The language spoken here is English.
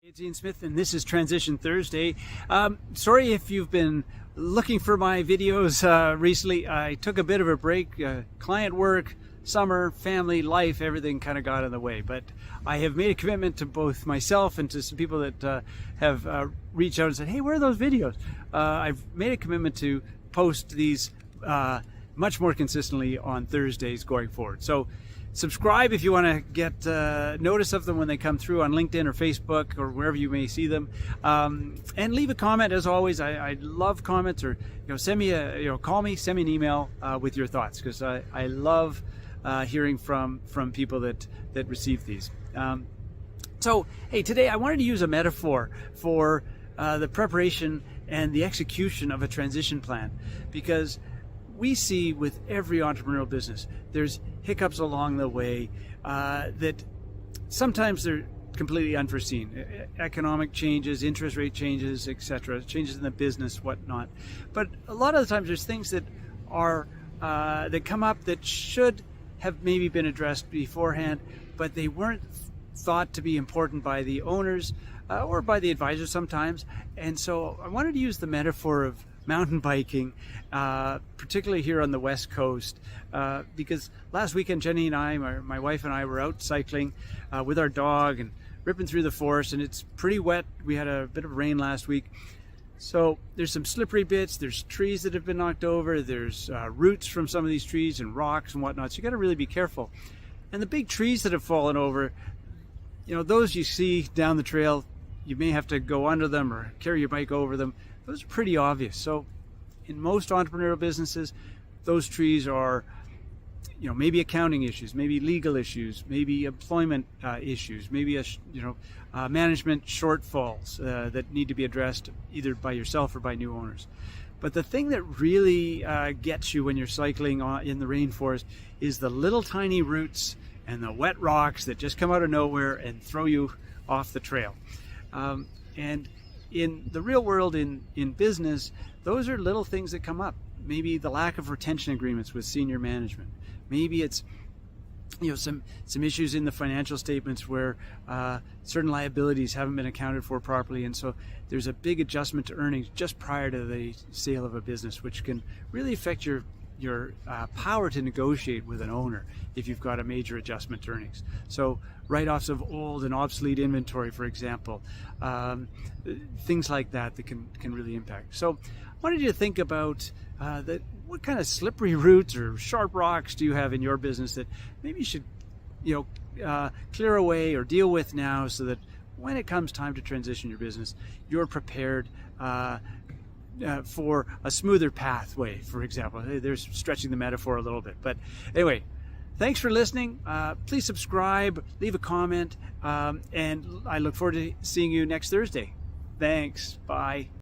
It's Ian Smith, and this is Transition Thursday. Sorry if you've been looking for my videos recently. I took a bit of a break. Client work, summer, family, life, everything kind of got in the way. But I have made a commitment to both myself and to some people that have reached out and said, hey, where are those videos? I've made a commitment to post these much more consistently on Thursdays going forward. So subscribe if you want to get notice of them when they come through on LinkedIn or Facebook or wherever you may see them, and leave a comment. As always, I love comments, or send me call me, send me an email with your thoughts, because I love hearing from people that receive these. So hey, today I wanted to use a metaphor for the preparation and the execution of a transition plan, because we see with every entrepreneurial business, there's hiccups along the way that sometimes they're completely unforeseen. Economic changes, interest rate changes, etc., changes in the business, whatnot. But a lot of the times there's things that are that come up that should have maybe been addressed beforehand, but they weren't thought to be important by the owners or by the advisors sometimes. And so I wanted to use the metaphor of mountain biking, particularly here on the West Coast, because last weekend Jenny and I, my wife and I, were out cycling with our dog and ripping through the forest, and it's pretty wet. We had a bit of rain last week, so there's some slippery bits, there's trees that have been knocked over, there's roots from some of these trees and rocks and whatnot, so you got to really be careful. And the big trees that have fallen over, those you see down the trail, you may have to go under them or carry your bike over them. Those are pretty obvious. So in most entrepreneurial businesses, those trees are, maybe accounting issues, maybe legal issues, maybe employment issues, maybe management shortfalls that need to be addressed either by yourself or by new owners. But the thing that really gets you when you're cycling in the rainforest is the little tiny roots and the wet rocks that just come out of nowhere and throw you off the trail. And in the real world, in business, those are little things that come up. Maybe the lack of retention agreements with senior management. Maybe it's some issues in the financial statements where certain liabilities haven't been accounted for properly, and so there's a big adjustment to earnings just prior to the sale of a business, which can really affect your power to negotiate with an owner if you've got a major adjustment to earnings. So write-offs of old and obsolete inventory, for example, things like that can really impact. So I wanted you to think about what kind of slippery roots or sharp rocks do you have in your business that maybe you should clear away or deal with now, so that when it comes time to transition your business, you're prepared for a smoother pathway, for example. There's stretching the metaphor a little bit. But anyway, thanks for listening. Please subscribe, leave a comment, and I look forward to seeing you next Thursday. Thanks. Bye.